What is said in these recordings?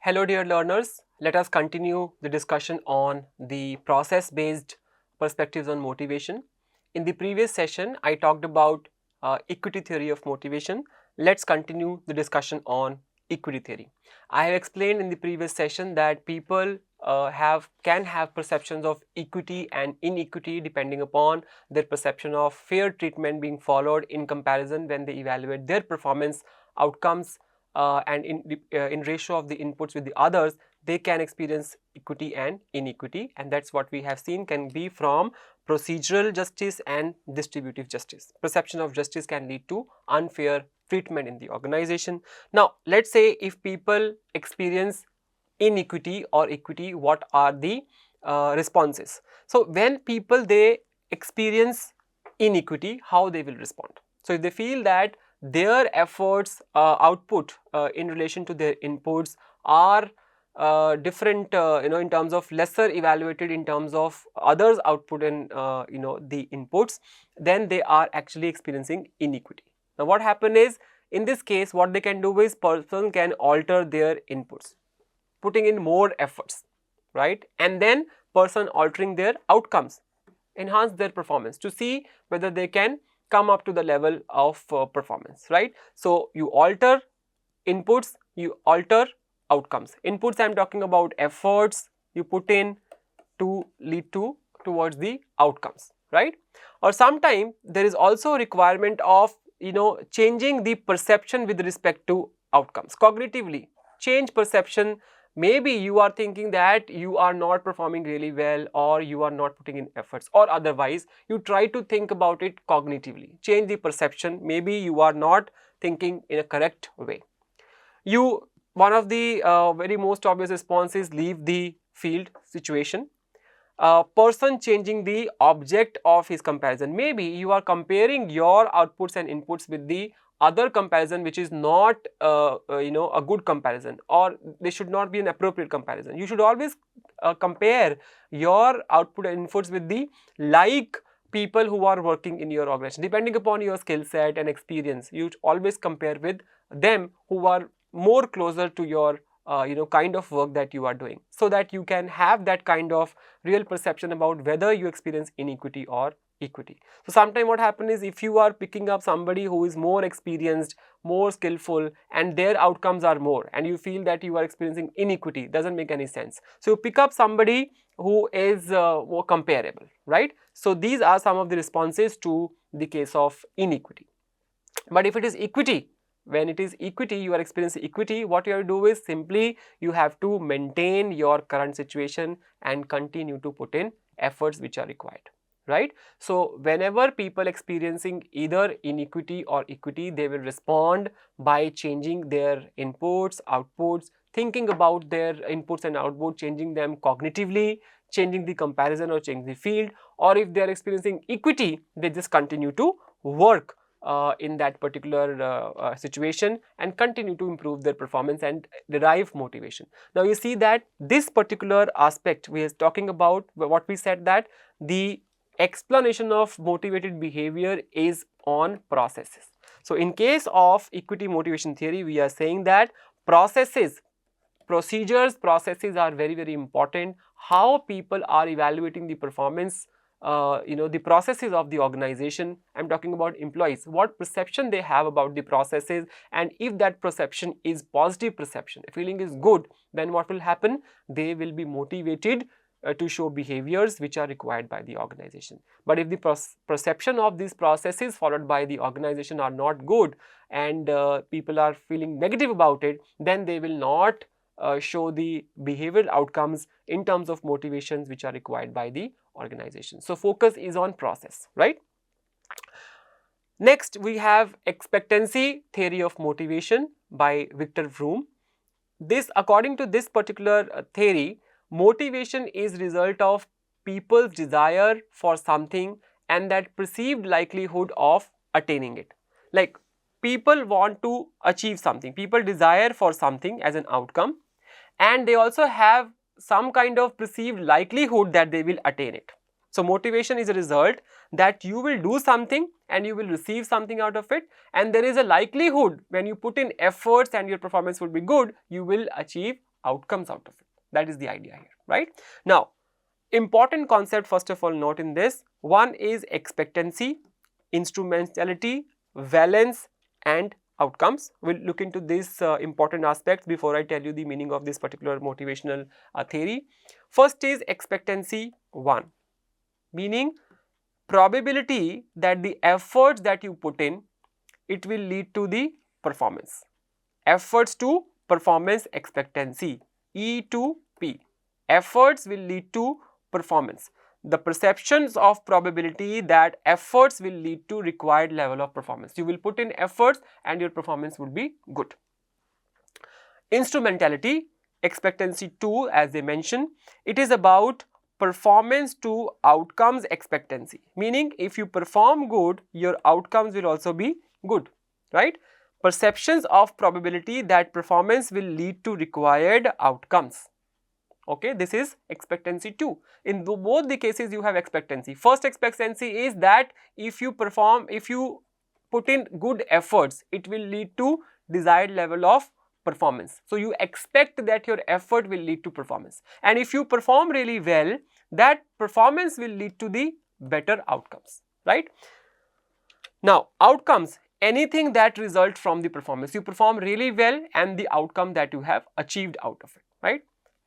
Hello dear learners, let us continue the discussion on the process-based perspectives on motivation. In the previous session, I talked about equity theory of motivation. Let's continue the discussion on equity theory. I have explained in the previous session that people can have perceptions of equity and inequity depending upon their perception of fair treatment being followed in comparison when they evaluate their performance outcomes and in ratio of the inputs with the others, they can experience equity and inequity, and that's what we have seen can be from procedural justice and distributive justice. Perception of justice can lead to unfair treatment in the organization. Now, let's say if people experience inequity or equity, what are the responses? So, when people they experience inequity, how they will respond? So, if they feel that their efforts output in relation to their inputs are different in terms of lesser evaluated in terms of others output and the inputs, then they are actually experiencing inequity. Now what happen is, in this case what they can do is person can alter their inputs, putting in more efforts, right, and then person altering their outcomes, enhance their performance to see whether they can come up to the level of performance, right. So you alter inputs, you alter outcomes. Inputs I am talking about efforts you put in to lead to towards the outcomes, right. Or sometime there is also a requirement of changing the perception with respect to outcomes. Cognitively change perception. Maybe you are thinking that you are not performing really well, or you are not putting in efforts, or otherwise you try to think about it cognitively, change the perception. Maybe you are not thinking in a correct way. One of the very most obvious response is leave the field situation. Person changing the object of his comparison. Maybe you are comparing your outputs and inputs with the other comparison which is not a good comparison, or they should not be an appropriate comparison. You should always compare your output and inputs with the like people who are working in your organization. Depending upon your skill set and experience, you always compare with them who are more closer to your kind of work that you are doing, so that you can have that kind of real perception about whether you experience inequity or equity. So sometimes what happens is, if you are picking up somebody who is more experienced, more skillful, and their outcomes are more, and you feel that you are experiencing inequity, doesn't make any sense. So you pick up somebody who is more comparable, right. So these are some of the responses to the case of inequity. But if it is equity, when it is equity, you are experiencing equity, what you have to do is simply you have to maintain your current situation and continue to put in efforts which are required, right. So whenever people experiencing either inequity or equity, they will respond by changing their inputs, outputs, thinking about their inputs and outputs, changing them cognitively, changing the comparison or changing the field. Or if they are experiencing equity, they just continue to work in that particular situation and continue to improve their performance and derive motivation. Now you see that this particular aspect we are talking about, what we said, that the explanation of motivated behavior is on processes. So in case of equity motivation theory, we are saying that processes are very, very important. How people are evaluating the performance, the processes of the organization. I'm talking about employees, what perception they have about the processes, and if that perception is positive perception, if feeling is good, then what will happen? They will be motivated to show behaviors which are required by the organization. But if the perception of these processes followed by the organization are not good, and people are feeling negative about it, then they will not show the behavioral outcomes in terms of motivations which are required by the organization. So focus is on process, right. Next we have expectancy theory of motivation by Victor Vroom. According to this particular theory, motivation is result of people's desire for something and that perceived likelihood of attaining it. Like, people want to achieve something, people desire for something as an outcome, and they also have some kind of perceived likelihood that they will attain it. So motivation is a result that you will do something and you will receive something out of it, and there is a likelihood when you put in efforts and your performance will be good, you will achieve outcomes out of it. That is the idea here, right? Now, important concept first of all note in this. One is expectancy, instrumentality, valence and outcomes. We'll look into these important aspects before I tell you the meaning of this particular motivational theory. First is expectancy 1, meaning probability that the efforts that you put in, it will lead to the performance. Efforts to performance expectancy, E to P. Efforts will lead to performance. The perceptions of probability that efforts will lead to required level of performance. You will put in efforts and your performance would be good. Instrumentality, expectancy 2, as they mentioned, it is about performance to outcomes expectancy, meaning if you perform good, your outcomes will also be good, right? Perceptions of probability that performance will lead to required outcomes. Okay, this is expectancy 2. In both the cases you have expectancy. First expectancy is that if you put in good efforts, it will lead to desired level of performance. So you expect that your effort will lead to performance, and if you perform really well, that performance will lead to the better outcomes, right? Now, outcomes, anything that result from the performance. You perform really well and the outcome that you have achieved out of it, right?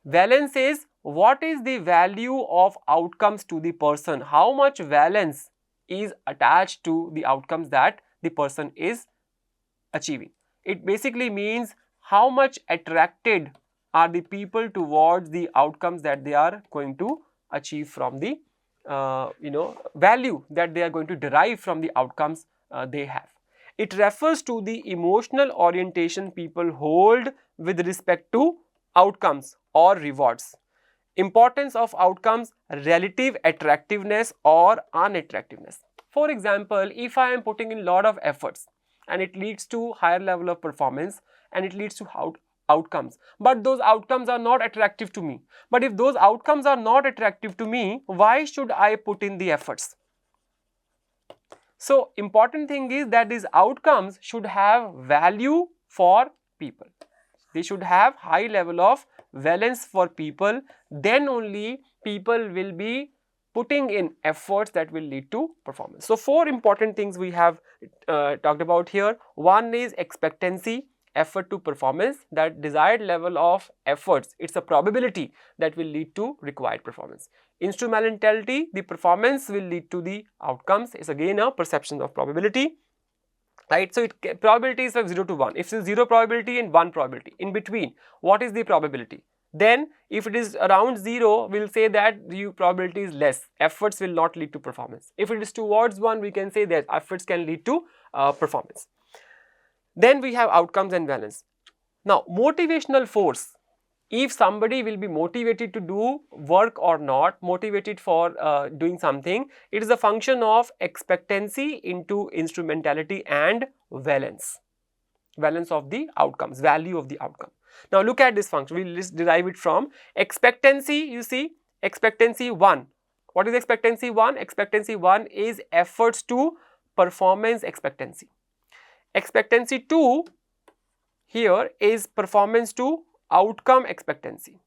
Valence is what is the value of outcomes to the person, how much valence is attached to the outcomes that the person is achieving. It basically means how much attracted are the people towards the outcomes that they are going to achieve from the value that they are going to derive from the outcomes they have. It refers to the emotional orientation people hold with respect to outcomes or rewards. Importance of outcomes, relative attractiveness or unattractiveness. For example, if I am putting in lot of efforts and it leads to higher level of performance and it leads to outcomes, but those outcomes are not attractive to me. But if those outcomes are not attractive to me, why should I put in the efforts? So, important thing is that these outcomes should have value for people. They should have high level of valence for people, then only people will be putting in efforts that will lead to performance. So, 4 important things we have talked about here. One is expectancy, effort to performance, that desired level of efforts, it's a probability that will lead to required performance. Instrumentality, the performance will lead to the outcomes, is again a perception of probability, right? So, probability is like 0 to 1, if it is 0 probability and 1 probability, in between what is the probability? Then if it is around 0, we will say that the probability is less, efforts will not lead to performance. If it is towards 1, we can say that efforts can lead to performance. Then we have outcomes and valence. Now, motivational force, if somebody will be motivated to do work or not, motivated for doing something, it is a function of expectancy into instrumentality and valence. Valence of the outcomes, value of the outcome. Now, look at this function, we will just derive it from expectancy. You see, expectancy 1. What is expectancy 1? Expectancy 1 is efforts to performance expectancy. Expectancy 2 here is performance to outcome expectancy,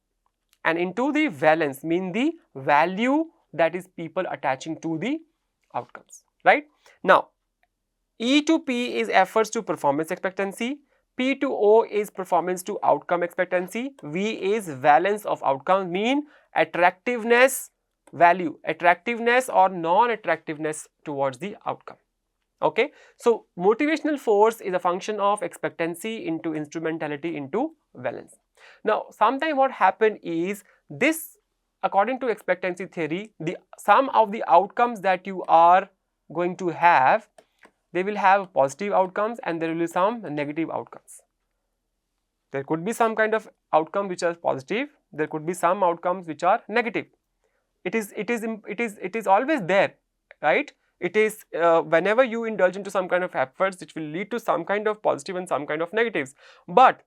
and into the valence mean the value that is people attaching to the outcomes, right? Now, E to P is efforts to performance expectancy, P to O is performance to outcome expectancy, V is valence of outcome, mean attractiveness, value, attractiveness or non-attractiveness towards the outcome. Okay, so motivational force is a function of expectancy into instrumentality into valence. Now, sometimes what happen is this, according to expectancy theory, some of the outcomes that you are going to have, they will have positive outcomes and there will be some negative outcomes. There could be some kind of outcome which are positive, there could be some outcomes which are negative. It is always there, right? It is whenever you indulge into some kind of efforts, it will lead to some kind of positive and some kind of negatives. But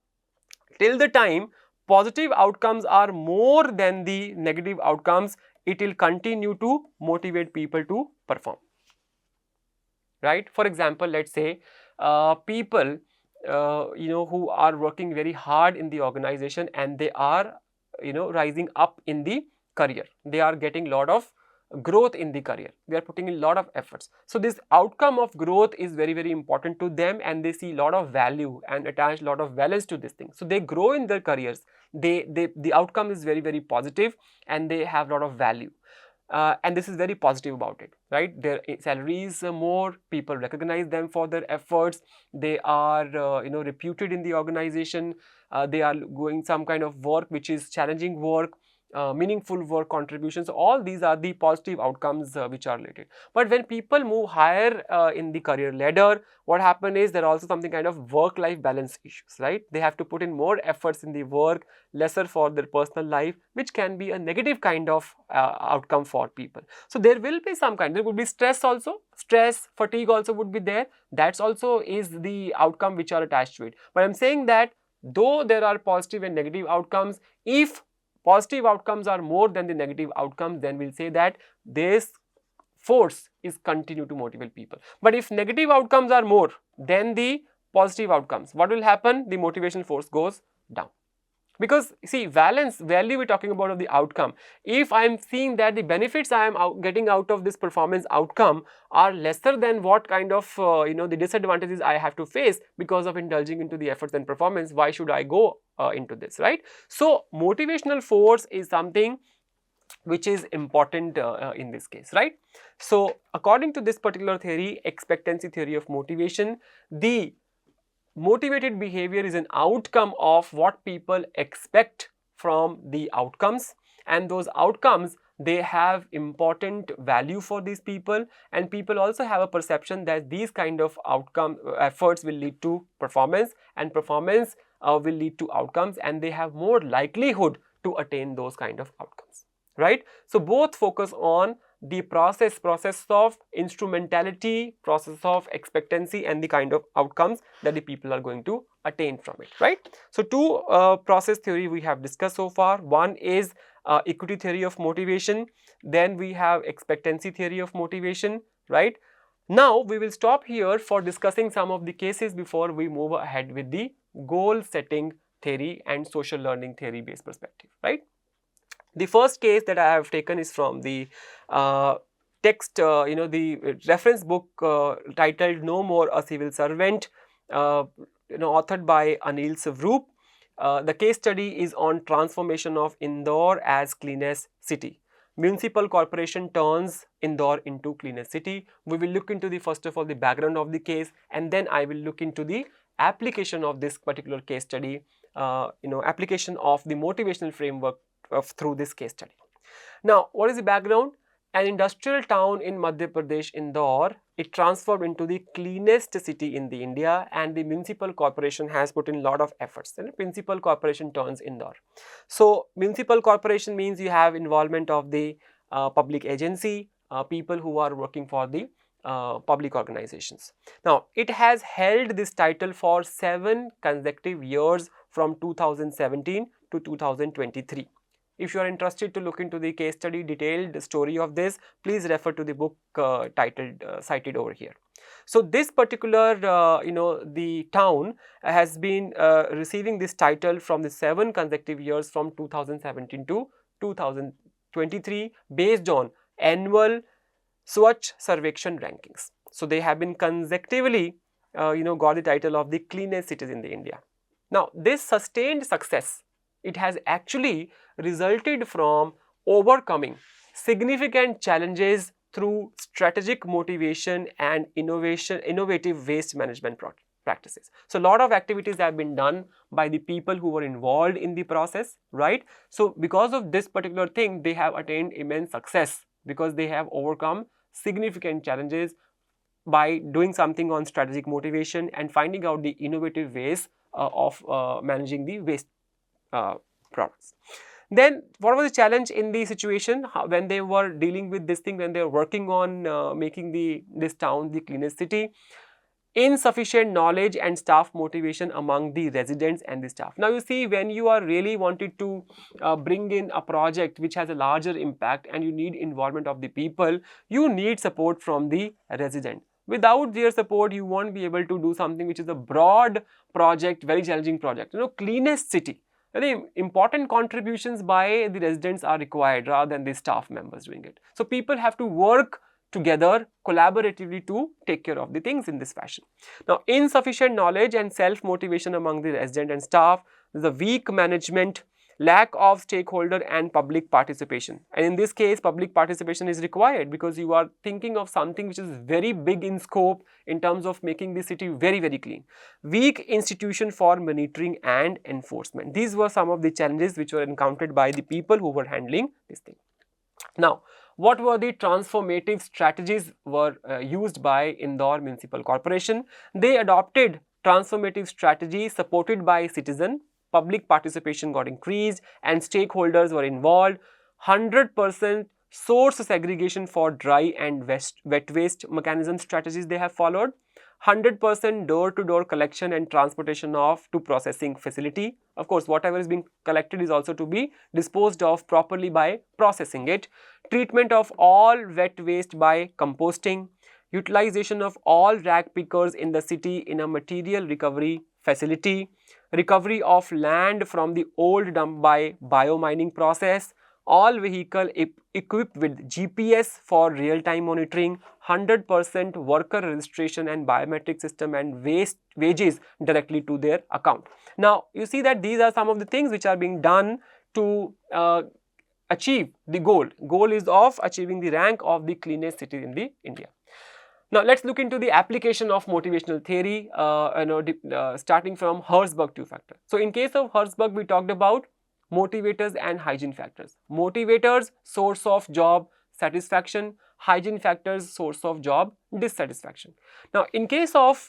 till the time positive outcomes are more than the negative outcomes, it will continue to motivate people to perform, right? For example, let's say people who are working very hard in the organization, and they are, rising up in the career. They are getting a lot of growth in the career. They are putting in a lot of efforts. So this outcome of growth is very, very important to them, and they see a lot of value and attach a lot of values to this thing. So they grow in their careers. The outcome is very, very positive, and they have a lot of value. And this is very positive about it, right? Their salary is more, people recognize them for their efforts, they are reputed in the organization, they are doing some kind of work which is challenging work, meaningful work contributions. All these are the positive outcomes which are related. But when people move higher in the career ladder, what happens is there are also something kind of work-life balance issues, right? They have to put in more efforts in the work, lesser for their personal life, which can be a negative kind of outcome for people. So there will be some kind, there would be stress also, stress, fatigue also would be there. That's also is the outcome which are attached to it. But I'm saying that though there are positive and negative outcomes, if positive outcomes are more than the negative outcomes, then we'll say that this force is continue to motivate people. But if negative outcomes are more than the positive outcomes, what will happen? The motivation force goes down. Because see, value we're talking about of the outcome. If I'm seeing that the benefits I am getting out of this performance outcome are lesser than what kind of the disadvantages I have to face because of indulging into the efforts and performance, why should I go into this, right? So motivational force is something which is important in this case, right? So according to this particular theory, expectancy theory of motivation, the motivated behavior is an outcome of what people expect from the outcomes, and those outcomes, they have important value for these people, and people also have a perception that these kind of outcome efforts will lead to performance, and performance will lead to outcomes, and they have more likelihood to attain those kind of outcomes, right? So both focus on the process of instrumentality, process of expectancy, and the kind of outcomes that the people are going to attain from it, right? So two process theory we have discussed so far. One is equity theory of motivation, then we have expectancy theory of motivation, right? Now we will stop here for discussing some of the cases before we move ahead with the goal setting theory and social learning theory based perspective, right? The first case that I have taken is from the text, the reference book titled "No More a Civil Servant," authored by Anil Svrup. The case study is on transformation of Indore as cleanest city. Municipal corporation turns Indore into cleanest city. We will look into the first of all the background of the case, and then I will look into the application of this particular case study, application of the motivational framework through this case study. Now, what is the background? An industrial town in Madhya Pradesh, Indore, it transformed into the cleanest city in the India, and the municipal corporation has put in a lot of efforts. And municipal corporation turns Indore. So, municipal corporation means you have involvement of the public agency, people who are working for the public organizations. Now, it has held this title for 7 consecutive years from 2017 to 2023. If you are interested to look into the case study detailed story of this, please refer to the book titled cited over here. So this particular the town has been receiving this title from the 7 consecutive years from 2017 to 2023 based on annual Swachh Sarvekshan rankings. So they have been consecutively got the title of the cleanest cities in the India. Now this sustained success, it has actually resulted from overcoming significant challenges through strategic motivation and innovative waste management practices. So a lot of activities have been done by the people who were involved in the process, right? So because of this particular thing, they have attained immense success because they have overcome significant challenges by doing something on strategic motivation and finding out the innovative ways of managing the waste products. Then what was the challenge in the situation when they were dealing with this thing, when they were working on making this town the cleanest city? Insufficient knowledge and staff motivation among the residents and the staff. Now you see, when you are really wanted to bring in a project which has a larger impact and you need involvement of the people, you need support from the resident. Without their support, you won't be able to do something which is a broad project, very challenging project. Cleanest city. The important contributions by the residents are required rather than the staff members doing it. So people have to work together collaboratively to take care of the things in this fashion. Now, insufficient knowledge and self-motivation among the resident and staff, the weak management, lack of stakeholder and public participation. And in this case, public participation is required because you are thinking of something which is very big in scope in terms of making the city very, very clean. Weak institution for monitoring and enforcement. These were some of the challenges which were encountered by the people who were handling this thing. Now, what were the transformative strategies were used by Indore Municipal Corporation? They adopted transformative strategies supported by citizen. Public participation got increased and stakeholders were involved. 100% source segregation for dry and wet waste mechanism strategies they have followed. 100% door-to-door collection and transportation of to processing facility. Of course, whatever is being collected is also to be disposed of properly by processing it. Treatment of all wet waste by composting. Utilization of all rag pickers in the city in a material recovery facility. Recovery of land from the old dump by biomining process. All vehicle equipped with GPS for real-time monitoring, 100% worker registration and biometric system and wages directly to their account. Now, you see that these are some of the things which are being done to achieve the goal. Goal is of achieving the rank of the cleanest city in the India. Now, let's look into the application of motivational theory, starting from Herzberg two-factor. So, in case of Herzberg, we talked about motivators and hygiene factors. Motivators, source of job satisfaction. Hygiene factors, source of job dissatisfaction. Now, in case of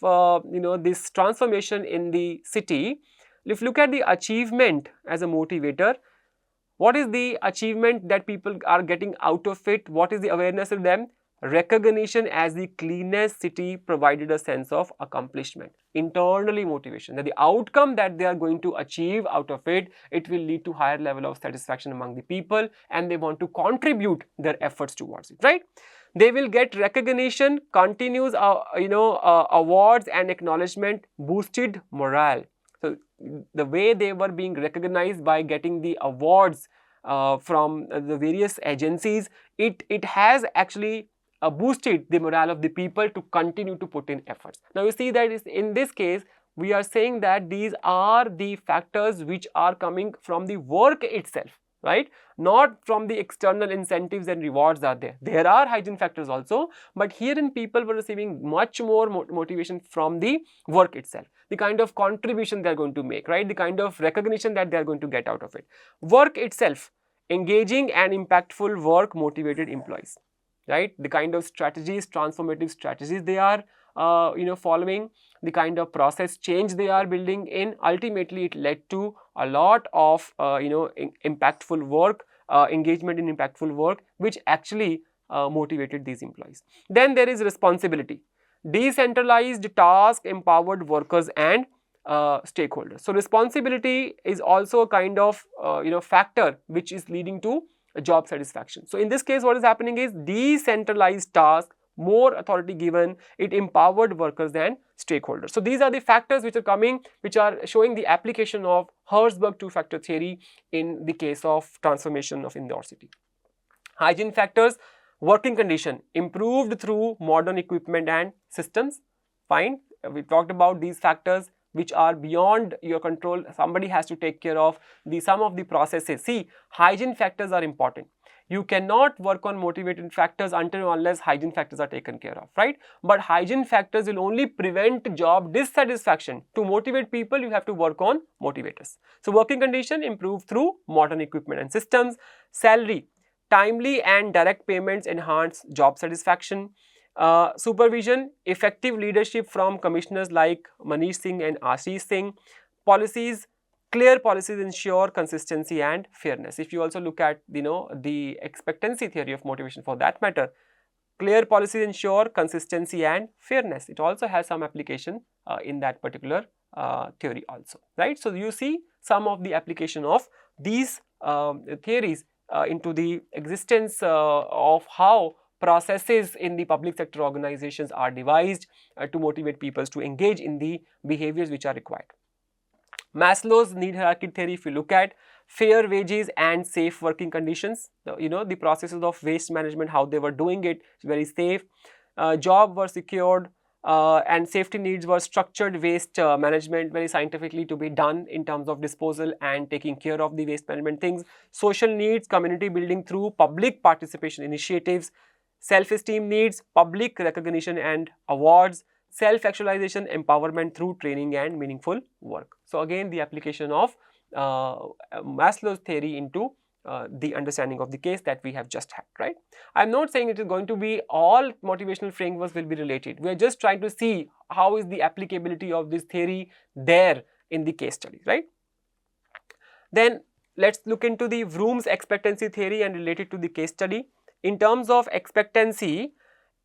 this transformation in the city, if you look at the achievement as a motivator, what is the achievement that people are getting out of it? What is the awareness of them? Recognition as the cleanest city provided a sense of accomplishment. Internally motivation, that the outcome that they are going to achieve out of it, it will lead to higher level of satisfaction among the people and they want to contribute their efforts towards it, right? They will get recognition, continuous awards and acknowledgement, boosted morale. So, the way they were being recognized by getting the awards from the various agencies, it has actually boosted the morale of the people to continue to put in efforts. Now, you see that in this case, we are saying that these are the factors which are coming from the work itself, right? Not from the external incentives and rewards are there. There are hygiene factors also, but herein people were receiving much more motivation from the work itself. The kind of contribution they are going to make, right? The kind of recognition that they are going to get out of it. Work itself, engaging and impactful work motivated employees. Right, the kind of strategies, transformative strategies they are following, the kind of process change they are building in, ultimately it led to a lot of impactful work, engagement in impactful work, which actually motivated these employees. Then there is responsibility, decentralized task, empowered workers and stakeholders. So, responsibility is also a kind of factor which is leading to job satisfaction. So, in this case what is happening is decentralized task, more authority given, it empowered workers and stakeholders. So, these are the factors which are coming, which are showing the application of Herzberg two-factor theory in the case of transformation of Indore city. Hygiene factors, working condition improved through modern equipment and systems. Fine, we talked about these factors which are beyond your control. Somebody has to take care of some of the processes. See, hygiene factors are important. You cannot work on motivated factors until unless hygiene factors are taken care of, right? But hygiene factors will only prevent job dissatisfaction. To motivate people, you have to work on motivators. So, working condition improved through modern equipment and systems. Salary, timely and direct payments enhance job satisfaction. Supervision, effective leadership from commissioners like Manish Singh and Ashish Singh. Policies, clear policies ensure consistency and fairness. If you also look at the expectancy theory of motivation for that matter, clear policies ensure consistency and fairness. It also has some application in that particular theory also, right? So, you see some of the application of these theories into the existence of how processes in the public sector organizations are devised to motivate people to engage in the behaviors which are required. Maslow's need hierarchy theory, if you look at fair wages and safe working conditions, the processes of waste management, how they were doing it, very safe. Job were secured, and safety needs were structured waste management, very scientifically to be done in terms of disposal and taking care of the waste management things. Social needs, community building through public participation initiatives. Self-esteem needs, public recognition and awards. Self-actualization, empowerment through training and meaningful work. So again, the application of Maslow's theory into the understanding of the case that we have just had, right? I'm not saying it is going to be all motivational frameworks will be related. We are just trying to see how is the applicability of this theory there in the case study, right? Then let's look into the Vroom's expectancy theory and relate it to the case study. In terms of expectancy,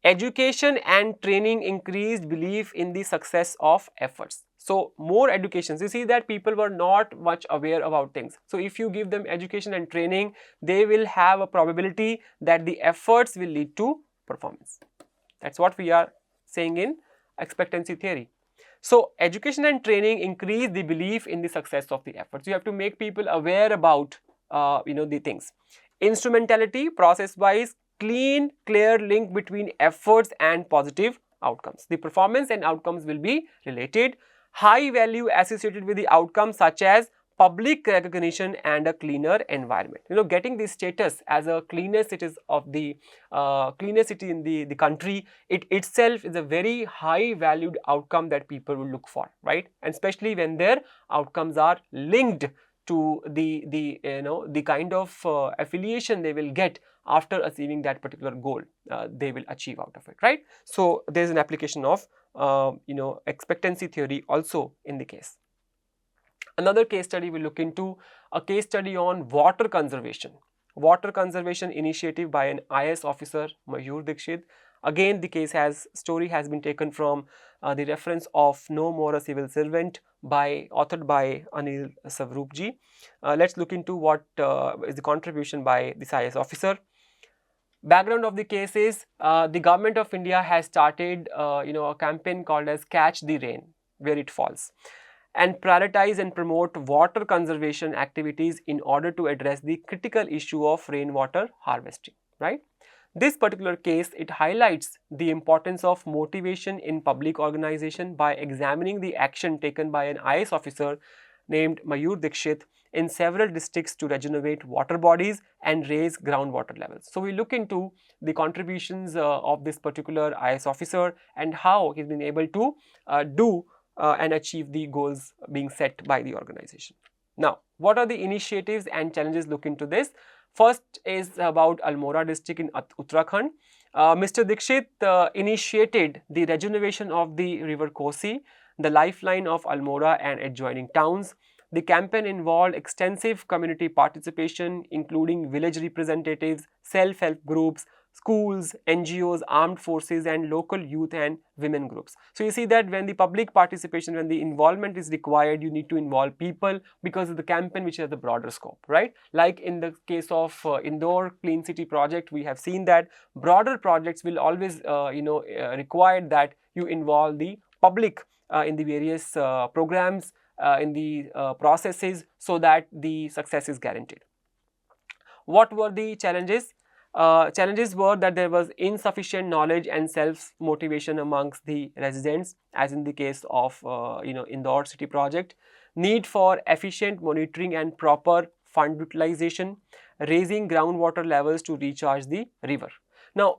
education and training increased belief in the success of efforts. So more education, you see that people were not much aware about things. So if you give them education and training, they will have a probability that the efforts will lead to performance. That's what we are saying in expectancy theory. So education and training increase the belief in the success of the efforts. You have to make people aware about the things. Instrumentality, process-wise, clean, clear link between efforts and positive outcomes. The performance and outcomes will be related. High value associated with the outcomes such as public recognition and a cleaner environment. Getting the status as a cleanest city of the cleanest city in the country, it itself is a very high valued outcome that people will look for, right? And especially when their outcomes are linked to the kind of affiliation they will get after achieving that particular goal they will achieve out of it, right? So there is an application of expectancy theory also in the case. Another case study we look into a case study on water conservation. Water conservation initiative by an IAS officer, Mayur Dikshit. Again, the story has been taken from the reference of No More a Civil Servant authored by Anil Savroop. Let's look into what is the contribution by this IAS officer. Background of the case is the government of India has started a campaign called as Catch the Rain, where it falls, and prioritize and promote water conservation activities in order to address the critical issue of rainwater harvesting, right? This particular case, it highlights the importance of motivation in public organization by examining the action taken by an IAS officer named Mayur Dikshit in several districts to regenerate water bodies and raise groundwater levels. So we look into the contributions of this particular IAS officer and how he's been able to do and achieve the goals being set by the organization. Now, what are the initiatives and challenges look into this? First is about Almora district in Uttarakhand. Mr. Dikshit initiated the regeneration of the river Kosi, the lifeline of Almora and adjoining towns. The campaign involved extensive community participation, including village representatives, self-help groups, schools, NGOs, armed forces and local youth and women groups. So you see that when the public participation, when the involvement is required, you need to involve people because of the campaign which has the broader scope, right? Like in the case of Indore Clean City project, we have seen that broader projects will always require that you involve the public in the various programs, in the processes, so that the success is guaranteed. What were the challenges? Challenges were that there was insufficient knowledge and self-motivation amongst the residents, as in the case of Indore city project. Need for efficient monitoring and proper fund utilization, raising groundwater levels to recharge the river. Now,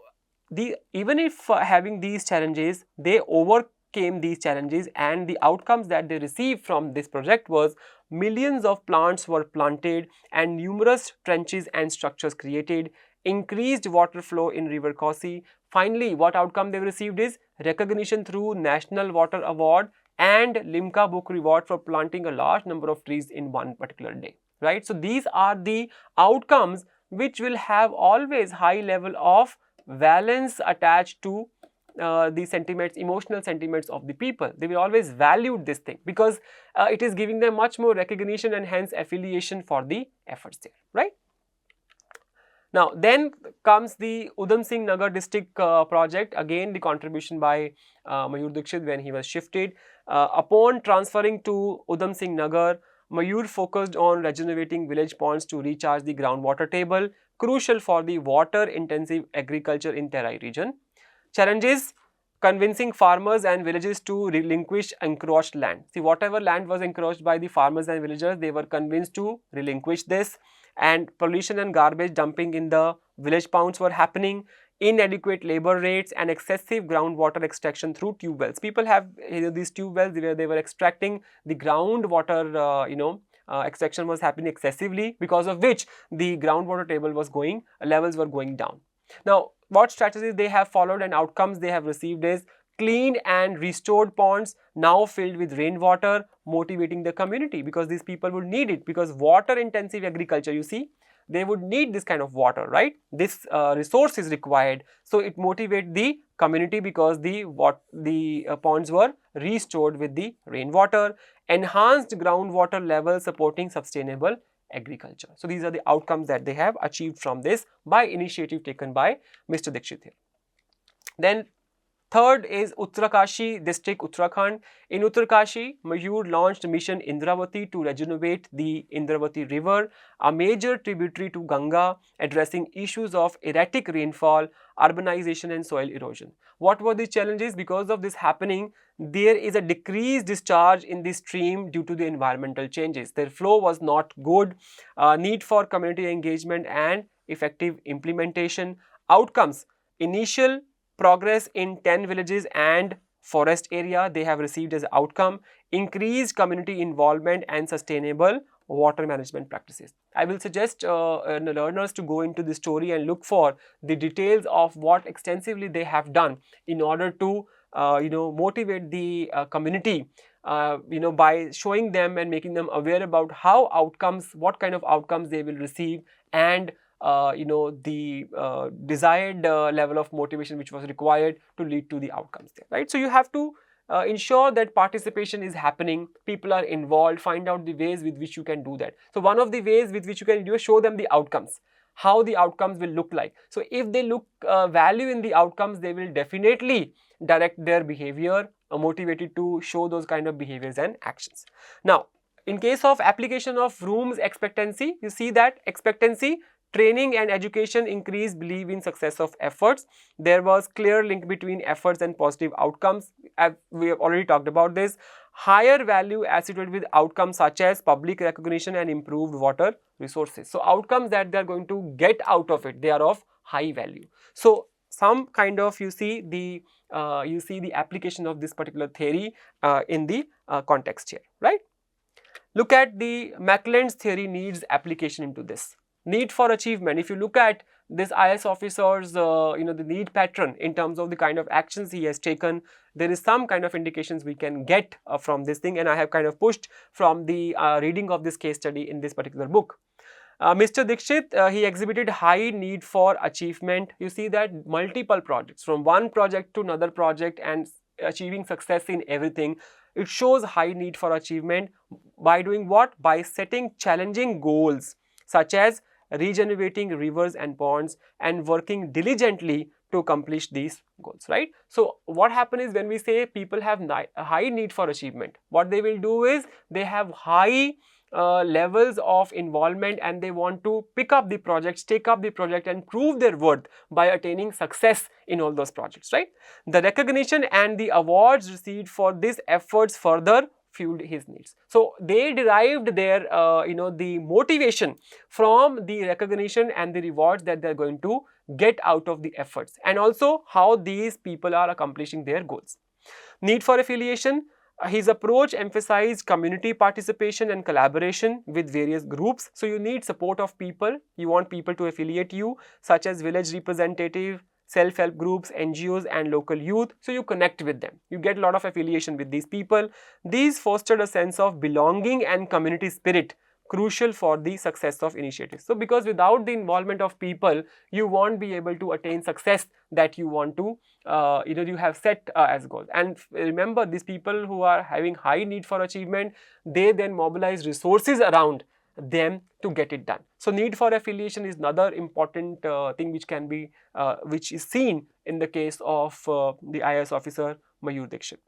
even if having these challenges, they overcame these challenges, and the outcomes that they received from this project was millions of plants were planted and numerous trenches and structures created, increased water flow in river Kosi. Finally, what outcome they received is recognition through National Water Award and Limca Book Reward for planting a large number of trees in one particular day, right? So these are the outcomes which will have always high level of valence attached to the sentiments, emotional sentiments of the people. They will always value this thing because it is giving them much more recognition and hence affiliation for the efforts there, right? Now then comes the Udham Singh Nagar district project, again the contribution by Mayur Dikshit when he was shifted. Upon transferring to Udham Singh Nagar, Mayur focused on regenerating village ponds to recharge the groundwater table, crucial for the water intensive agriculture in Terai region. Challenges: convincing farmers and villages to relinquish encroached land. See, whatever land was encroached by the farmers and villagers, they were convinced to relinquish this, and pollution and garbage dumping in the village ponds were happening. Inadequate labor rates and excessive groundwater extraction through tube wells. People have these tube wells where they were extracting the groundwater, extraction was happening excessively, because of which the groundwater table was going, levels were going down. Now, what strategies they have followed and outcomes they have received is cleaned and restored ponds now filled with rainwater, motivating the community, because these people would need it, because water intensive agriculture, you see, they would need this kind of water, right? This resource is required, so it motivates the community because the ponds were restored with the rainwater. Enhanced groundwater levels supporting sustainable agriculture. So these are the outcomes that they have achieved from this by initiative taken by Mr. Dikshit here. Then third is Uttarkashi district, Uttarakhand. In Uttarkashi, Mayur launched mission Indravati to regenerate the Indravati river, a major tributary to Ganga, addressing issues of erratic rainfall, urbanization and soil erosion. What were the challenges? Because of this happening, there is a decreased discharge in the stream due to the environmental changes. Their flow was not good, need for community engagement and effective implementation. Outcomes: initial progress in 10 villages and forest area they have received as outcome, increased community involvement and sustainable water management practices. I will suggest learners to go into the story and look for the details of what extensively they have done in order to motivate the community, by showing them and making them aware about how outcomes, what kind of outcomes they will receive, and the desired level of motivation which was required to lead to the outcomes there, right? So you have to ensure that participation is happening, people are involved, find out the ways with which you can do that. So one of the ways with which you can do is show them the outcomes, how the outcomes will look like. So if they look value in the outcomes, they will definitely direct their behavior, motivated to show those kind of behaviors and actions. Now, in case of application of Room's expectancy, you see that expectancy, training and education increase belief in success of efforts. There was clear link between efforts and positive outcomes. As we have already talked about this. Higher value associated with outcomes such as public recognition and improved water resources. So outcomes that they are going to get out of it, they are of high value. So some kind of you see the application of this particular theory in the context here, right? Look at the Mackland's theory needs application into this. Need for achievement. If you look at this IS officer's the need pattern in terms of the kind of actions he has taken, there is some kind of indications we can get from this thing, and I have kind of pushed from the reading of this case study in this particular book. Mr. Dikshit, he exhibited high need for achievement. You see that multiple projects, from one project to another project, and achieving success in everything. It shows high need for achievement by doing what? By setting challenging goals such as regenerating rivers and ponds and working diligently to accomplish these goals, right? So what happens is, when we say people have a high need for achievement, what they will do is they have high levels of involvement, and they want to pick up the projects, take up the project and prove their worth by attaining success in all those projects, right? The recognition and the awards received for these efforts further fueled his needs. So they derived their the motivation from the recognition and the rewards that they are going to get out of the efforts, and also how these people are accomplishing their goals. Need for affiliation. His approach emphasized community participation and collaboration with various groups. So you need support of people. You want people to affiliate you, such as village representative, self-help groups, NGOs and local youth. So you connect with them. You get a lot of affiliation with these people. These fostered a sense of belonging and community spirit, crucial for the success of initiatives. So because without the involvement of people, you won't be able to attain success that you want to, you have set as goals. And remember, these people who are having high need for achievement, they then mobilize resources around them to get it done. So need for affiliation is another important thing which can be which is seen in the case of the IAS officer Mayur Dixit.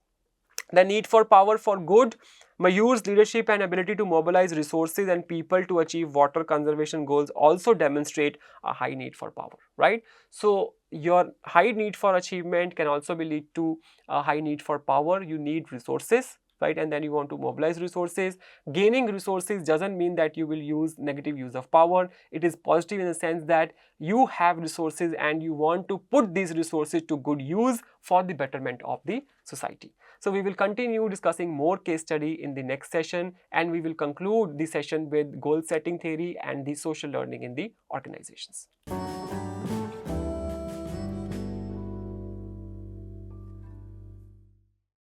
The need for power for good. Mayur's leadership and ability to mobilize resources and people to achieve water conservation goals also demonstrate a high need for power, right? So your high need for achievement can also be lead to a high need for power. You need resources, right? And then you want to mobilize resources. Gaining resources doesn't mean that you will use negative use of power. It is positive in the sense that you have resources and you want to put these resources to good use for the betterment of the society. So we will continue discussing more case study in the next session, and we will conclude the session with goal setting theory and the social learning in the organizations.